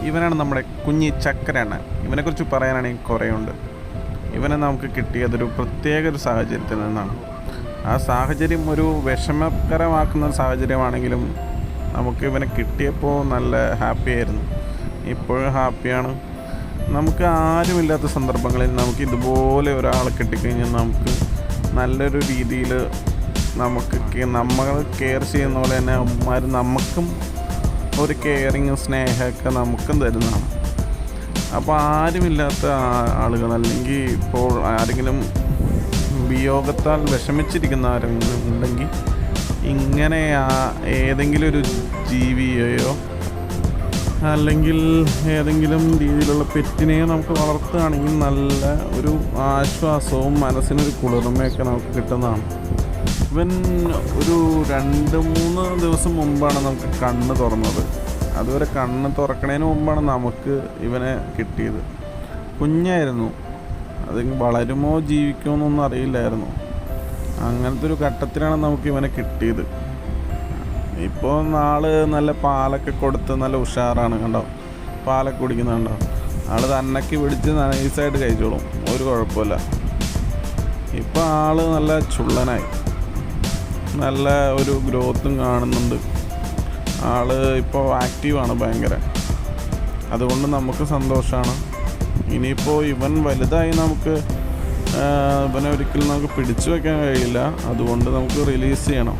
ഇവനാണ് നമ്മുടെ കുഞ്ഞി ചക്കരയാണ്. ഇവനെക്കുറിച്ച് പറയാനാണെങ്കിൽ കുറേയുണ്ട്. ഇവനെ നമുക്ക് കിട്ടിയതൊരു പ്രത്യേക ഒരു സാഹചര്യത്തിൽ നിന്നാണ്. ആ സാഹചര്യം ഒരു വിഷമകരമാക്കുന്ന സാഹചര്യമാണെങ്കിലും നമുക്ക് ഇവനെ കിട്ടിയപ്പോൾ നല്ല ഹാപ്പി ആയിരുന്നു. ഇപ്പോഴും ഹാപ്പിയാണ്. നമുക്ക് ആരുമില്ലാത്ത സന്ദർഭങ്ങളിൽ നമുക്ക് ഇതുപോലെ ഒരാളെ കിട്ടിക്കഴിഞ്ഞാൽ നമുക്ക് നല്ലൊരു രീതിയിൽ നമ്മൾ കെയർ ചെയ്യുന്ന പോലെ തന്നെ അമ്മമാർ നമുക്കും ഒരു കെയറിങ് സ്നേഹമൊക്കെ നമുക്കും തരുന്നതാണ്. അപ്പോൾ ആരുമില്ലാത്ത ആളുകൾ, അല്ലെങ്കിൽ ഇപ്പോൾ ആരെങ്കിലും വിയോഗത്താൽ വിഷമിച്ചിരിക്കുന്ന ആരെങ്കിലും ഉണ്ടെങ്കിൽ ഇങ്ങനെ ഏതെങ്കിലും ഒരു ജീവിയെയോ അല്ലെങ്കിൽ ഏതെങ്കിലും രീതിയിലുള്ള പെറ്റിനെയോ നമുക്ക് വളർത്തുകയാണെങ്കിൽ നല്ല ഒരു ആശ്വാസവും മനസ്സിനൊരു കുളിർമയൊക്കെ നമുക്ക് കിട്ടുന്നതാണ്. ഇവൻ ഒരു 2-3 ദിവസം മുമ്പാണ് നമുക്ക് കണ്ണ് തുറന്നത്. അതുവരെ കണ്ണ് തുറക്കണതിന് മുമ്പാണ് നമുക്ക് ഇവനെ കിട്ടിയത്. കുഞ്ഞായിരുന്നു, അത് വളരുമോ ജീവിക്കുമോ എന്നൊന്നും അറിയില്ലായിരുന്നു. അങ്ങനത്തെ ഒരു ഘട്ടത്തിലാണ് നമുക്ക് ഇവനെ കിട്ടിയത്. ഇപ്പോൾ നല്ല പാലൊക്കെ കൊടുത്ത് നല്ല ഉഷാറാണ്. കണ്ടോ, പാലൊക്കെ കുടിക്കുന്നുണ്ടോ? തന്നക്ക് പിടിച്ച് നൈസായിട്ട് കഴിച്ചോളും, ഒരു കുഴപ്പമില്ല. ഇപ്പോൾ നല്ല ചുള്ളനായി, നല്ല ഒരു ഗ്രോത്തും കാണുന്നുണ്ട്. ഇപ്പോൾ ആക്റ്റീവാണ് ഭയങ്കര. അതുകൊണ്ട് നമുക്ക് സന്തോഷമാണ്. ഇനിയിപ്പോൾ ഇവൻ വലുതായി ഇവനെ ഒരിക്കലും നമുക്ക് പിടിച്ചു വയ്ക്കാൻ കഴിയില്ല. അതുകൊണ്ട് നമുക്ക് റിലീസ് ചെയ്യണം.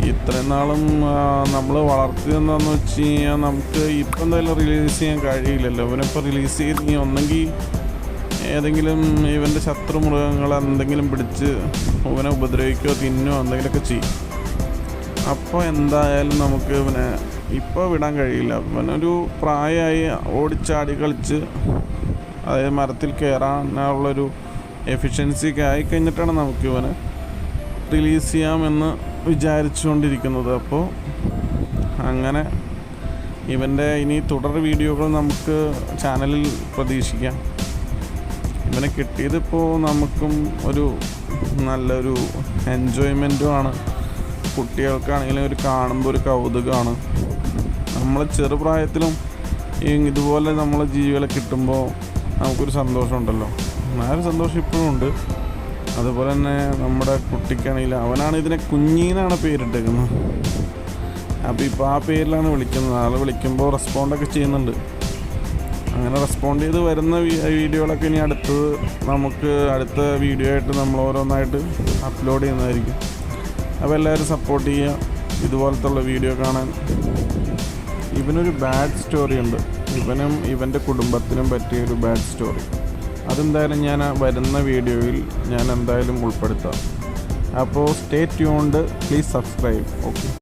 ഇത്രയും നാളും നമ്മൾ വളർത്തിയെന്നു വെച്ച് കഴിഞ്ഞാൽ നമുക്ക് ഇപ്പം എന്തായാലും റിലീസ് ചെയ്യാൻ കഴിയില്ലല്ലോ. ഇവനിപ്പോൾ റിലീസ് ചെയ്ത് ഒന്നെങ്കിൽ ഏതെങ്കിലും ഇവൻ്റെ ശത്രു മൃഗങ്ങൾ എന്തെങ്കിലും പിടിച്ച് ഇവനെ ഉപദ്രവിക്കുകയോ തിന്നുകയോ എന്തെങ്കിലുമൊക്കെ ചെയ്യും. അപ്പോൾ എന്തായാലും നമുക്ക് ഇവനെ ഇപ്പോൾ വിടാൻ കഴിയില്ല. ഇവനൊരു പ്രായമായി ഓടിച്ചാടി കളിച്ച് അതായത് മരത്തിൽ കയറാനുള്ളൊരു എഫിഷ്യൻസിയൊക്കെ ആയിക്കഴിഞ്ഞിട്ടാണ് നമുക്ക് ഇവനെ റിലീസ് ചെയ്യാമെന്ന് വിചാരിച്ചുകൊണ്ടിരിക്കുന്നത്. അപ്പോൾ അങ്ങനെ ഇവൻ്റെ ഇനി തുടർ വീഡിയോകൾ നമുക്ക് ചാനലിൽ പ്രതീക്ഷിക്കാം. ഇവനെ കിട്ടിയതിപ്പോൾ നമുക്കും ഒരു നല്ലൊരു എൻജോയ്മെൻറ്റുമാണ്. കുട്ടികൾക്കാണെങ്കിലും ഒരു കാണുമ്പോൾ ഒരു കൗതുകമാണ്. നമ്മൾ ചെറുപ്രായത്തിലും ഇതുപോലെ നമ്മളെ ജീവികളെ കിട്ടുമ്പോൾ നമുക്കൊരു സന്തോഷമുണ്ടല്ലോ. ആ ഒരു സന്തോഷം ഇപ്പോഴും ഉണ്ട്. അതുപോലെ തന്നെ നമ്മുടെ കുട്ടിക്കാണെങ്കിൽ അവനാണ് ഇതിനെ കുഞ്ഞീന്നാണ് പേരിട്ടേക്കുന്നത്. അപ്പോൾ ഇപ്പോൾ ആ പേരിലാണ് വിളിക്കുന്നത്. വിളിക്കുമ്പോൾ റെസ്പോണ്ടൊക്കെ ചെയ്യുന്നുണ്ട്. അങ്ങനെ റെസ്പോണ്ട് ചെയ്ത് വരുന്ന വീഡിയോകളൊക്കെ ഇനി അടുത്ത വീഡിയോ ആയിട്ട് നമ്മൾ ഓരോന്നായിട്ട് അപ്ലോഡ് ചെയ്യുന്നതായിരിക്കും. അപ്പോൾ എല്ലാവരും സപ്പോർട്ട് ചെയ്യുക ഇതുപോലത്തുള്ള വീഡിയോ കാണാൻ. ഇവനൊരു ബാഡ് സ്റ്റോറി ഉണ്ട്. ഇവനും ഇവൻ്റെ കുടുംബത്തിനും പറ്റിയൊരു ബാഡ് സ്റ്റോറി. അതെന്തായാലും ഞാൻ വരുന്ന വീഡിയോയിൽ ഞാൻ എന്തായാലും ഉൾപ്പെടുത്താം. അപ്പോൾ stay tuned, please subscribe. Okay.